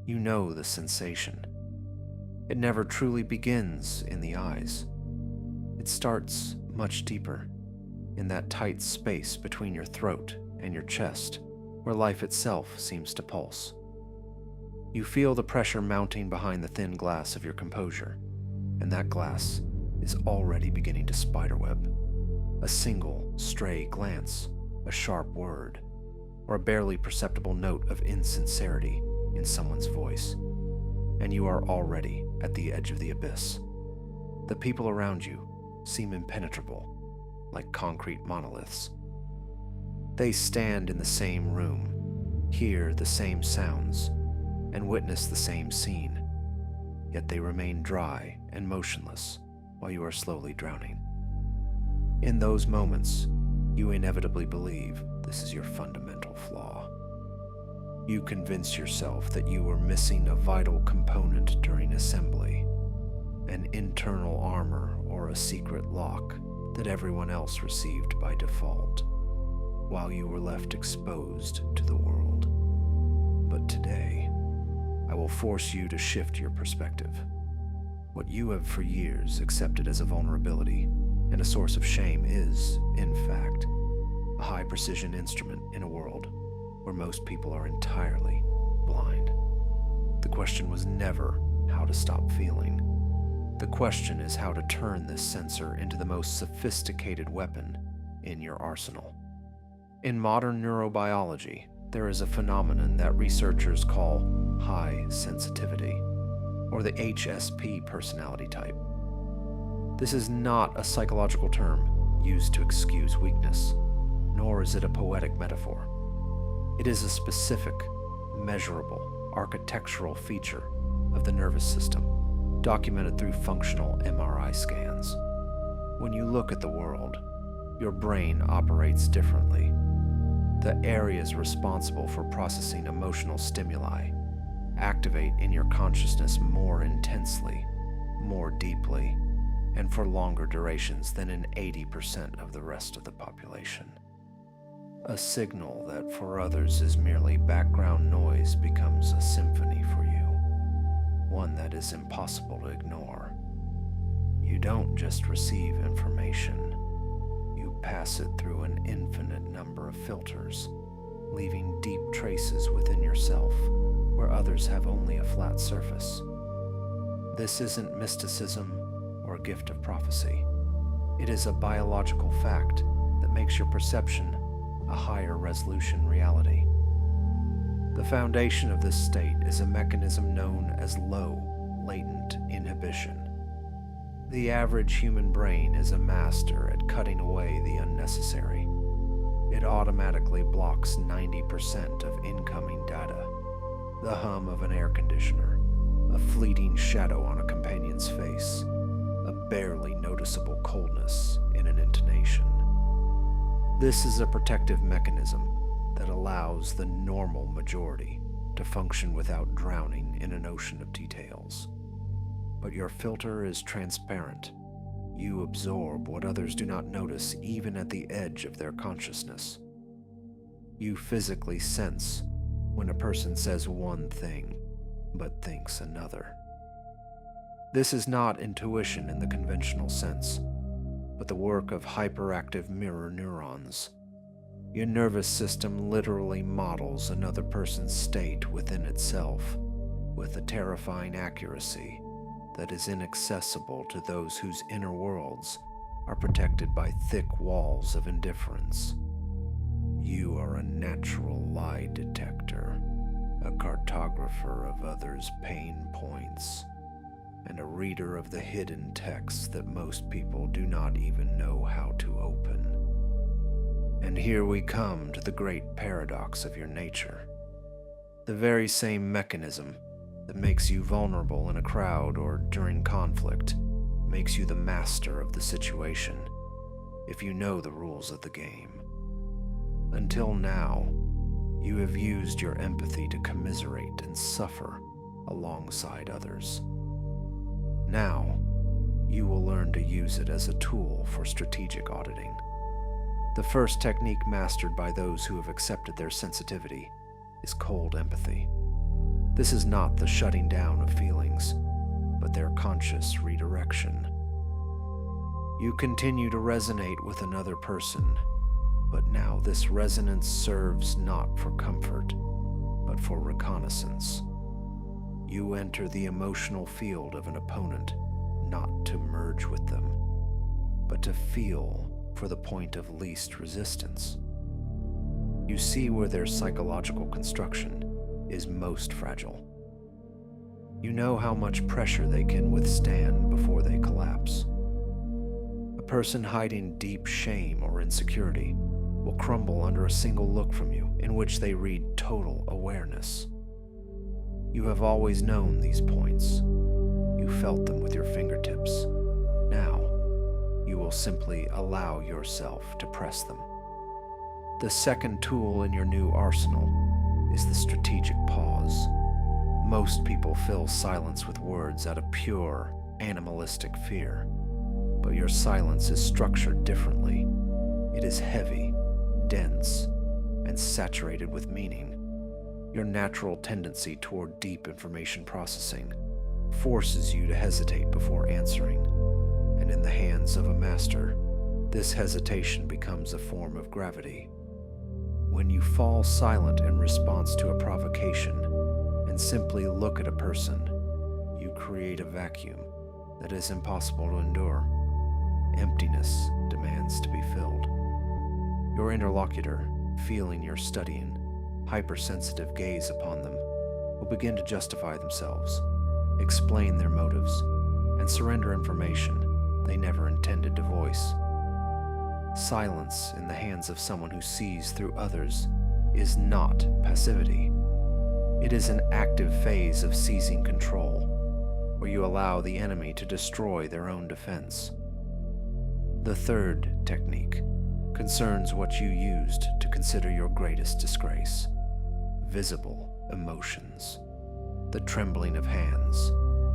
You know the sensation. It never truly begins in the eyes. It starts much deeper, in that tight space between your throat and your chest, where life itself seems to pulse. You feel the pressure mounting behind the thin glass of your composure, and that glass is already beginning to spiderweb. A single, stray glance, a sharp word, or a barely perceptible note of insincerity in someone's voice, and you are already at the edge of the abyss. The people around you seem impenetrable, like concrete monoliths. They stand in the same room, hear the same sounds, and witness the same scene, yet they remain dry and motionless while you are slowly drowning. In those moments, you inevitably believe this is your fundamental flaw. You convince yourself that you were missing a vital component during assembly, an internal armor or a secret lock that everyone else received by default, while you were left exposed to the world. But today, I will force you to shift your perspective. What you have for years accepted as a vulnerability and a source of shame is, in fact, a high-precision instrument in a world where most people are entirely blind. The question was never how to stop feeling. The question is how to turn this sensor into the most sophisticated weapon in your arsenal. In modern neurobiology, there is a phenomenon that researchers call high sensitivity, or the HSP personality type. This is not a psychological term used to excuse weakness, nor is it a poetic metaphor. It is a specific, measurable, architectural feature of the nervous system, documented through functional MRI scans. When you look at the world, your brain operates differently. The areas responsible for processing emotional stimuli activate in your consciousness more intensely, more deeply, and for longer durations than in 80% of the rest of the population. A signal that for others is merely background noise becomes a symphony for you, one that is impossible to ignore. You don't just receive information, you pass it through an infinite number of filters, leaving deep traces within yourself where others have only a flat surface. This isn't mysticism or a gift of prophecy. It is a biological fact that makes your perception a higher resolution reality. The foundation of this state is a mechanism known as low latent inhibition. The average human brain is a master at cutting away the unnecessary. It automatically blocks 90% of incoming data. The hum of an air conditioner, a fleeting shadow on a companion's face, a barely noticeable coldness in an intonation. This is a protective mechanism that allows the normal majority to function without drowning in an ocean of details. But your filter is transparent. You absorb what others do not notice even at the edge of their consciousness. You physically sense when a person says one thing but thinks another. This is not intuition in the conventional sense, but the work of hyperactive mirror neurons. Your nervous system literally models another person's state within itself with a terrifying accuracy that is inaccessible to those whose inner worlds are protected by thick walls of indifference. You are a natural lie detector, a cartographer of others' pain points, and a reader of the hidden texts that most people do not even know how to open. And here we come to the great paradox of your nature. The very same mechanism that makes you vulnerable in a crowd or during conflict makes you the master of the situation if you know the rules of the game. Until now, you have used your empathy to commiserate and suffer alongside others. Now, you will learn to use it as a tool for strategic auditing. The first technique mastered by those who have accepted their sensitivity is cold empathy. This is not the shutting down of feelings, but their conscious redirection. You continue to resonate with another person, but now this resonance serves not for comfort, but for reconnaissance. You enter the emotional field of an opponent, not to merge with them, but to feel for the point of least resistance. You see where their psychological construction is most fragile. You know how much pressure they can withstand before they collapse. A person hiding deep shame or insecurity will crumble under a single look from you in which they read total awareness. You have always known these points. You felt them with your fingertips. Now, you will simply allow yourself to press them. The second tool in your new arsenal is the strategic pause. Most people fill silence with words out of pure, animalistic fear, but your silence is structured differently. It is heavy, dense, and saturated with meaning. Your natural tendency toward deep information processing forces you to hesitate before answering, and in the hands of a master, this hesitation becomes a form of gravity. When you fall silent in response to a provocation and simply look at a person, you create a vacuum that is impossible to endure. Emptiness demands to be filled. Your interlocutor, feeling your studying, hypersensitive gaze upon them, will begin to justify themselves, explain their motives, and surrender information they never intended to voice. Silence in the hands of someone who sees through others is not passivity. It is an active phase of seizing control, where you allow the enemy to destroy their own defense. The third technique concerns what you used to consider your greatest disgrace: visible emotions. The trembling of hands,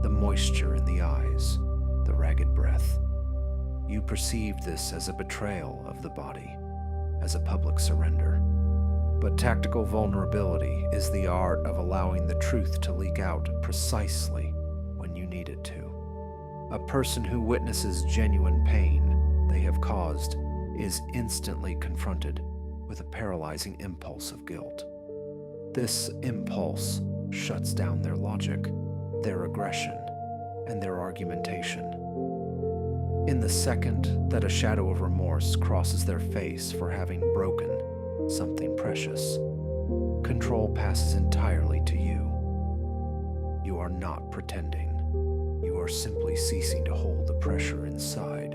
the moisture in the eyes, the ragged breath. You perceived this as a betrayal of the body, as a public surrender. But tactical vulnerability is the art of allowing the truth to leak out precisely when you need it to. A person who witnesses genuine pain they have caused is instantly confronted with a paralyzing impulse of guilt. This impulse shuts down their logic, their aggression, and their argumentation. In the second that a shadow of remorse crosses their face for having broken something precious, control passes entirely to you. You are not pretending. You are simply ceasing to hold the pressure inside,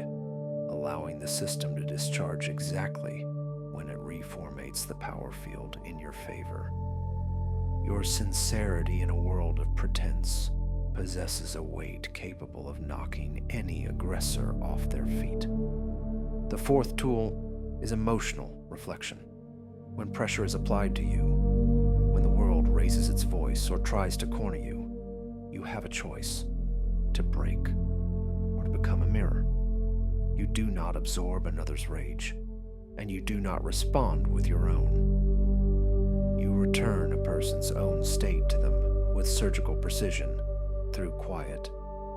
allowing the system to discharge exactly when it reformates the power field in your favor. Your sincerity in a world of pretense possesses a weight capable of knocking any aggressor off their feet. The fourth tool is emotional reflection. When pressure is applied to you, when the world raises its voice or tries to corner you, you have a choice: to break or to become a mirror. You do not absorb another's rage, and you do not respond with your own. You return a person's own state to them with surgical precision through quiet,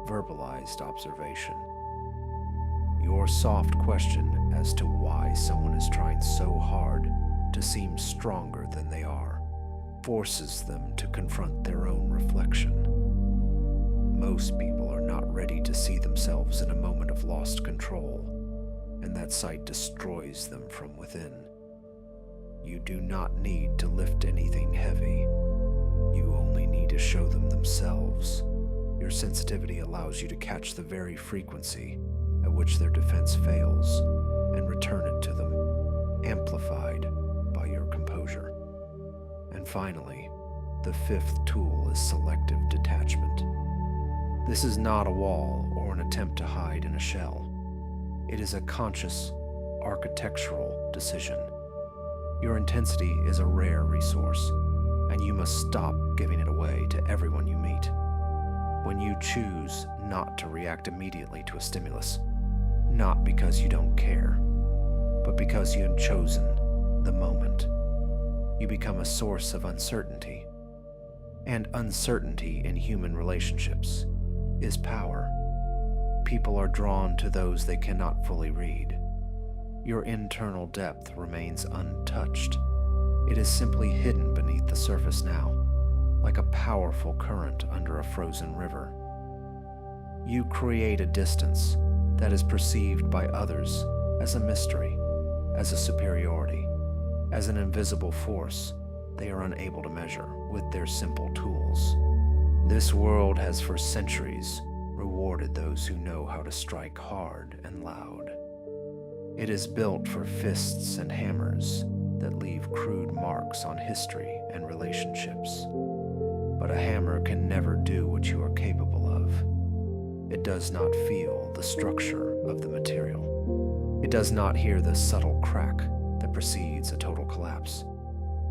verbalized observation. Your soft question as to why someone is trying so hard to seem stronger than they are forces them to confront their own reflection. Most people are not ready to see themselves in a moment of lost control, and that sight destroys them from within. You do not need to lift anything heavy. You only need to show them themselves. Your sensitivity allows you to catch the very frequency at which their defense fails and return it to them, amplified by your composure. And finally, the fifth tool is selective detachment. This is not a wall or an attempt to hide in a shell. It is a conscious, architectural decision. Your intensity is a rare resource, and you must stop giving it away to everyone you meet. When you choose not to react immediately to a stimulus, not because you don't care, but because you have chosen the moment, you become a source of uncertainty. and uncertainty in human relationships is power. People are drawn to those they cannot fully read. Your internal depth remains untouched. It is simply hidden beneath the surface now, like a powerful current under a frozen river. You create a distance that is perceived by others as a mystery, as a superiority, as an invisible force they are unable to measure with their simple tools. This world has for centuries rewarded those who know how to strike hard and loud. It is built for fists and hammers that leave crude marks on history and relationships. But a hammer can never do what you are capable of. It does not feel the structure of the material. It does not hear the subtle crack that precedes a total collapse.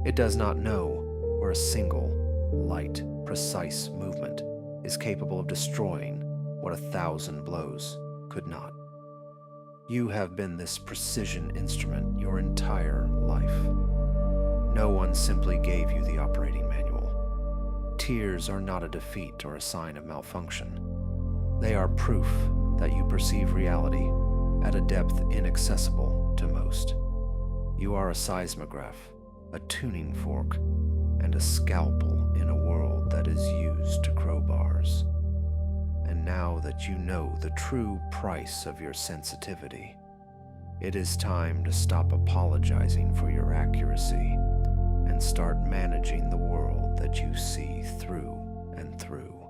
It does not know where a single, light, precise movement is capable of destroying what 1,000 blows could not. You have been this precision instrument your entire life. No one simply gave you the operating manual. Tears are not a defeat or a sign of malfunction. They are proof that you perceive reality at a depth inaccessible to most. You are a seismograph, a tuning fork, and a scalpel in a world that is used to crowbars. And now that you know the true price of your sensitivity, it is time to stop apologizing for your accuracy and start managing the world that you see through and through.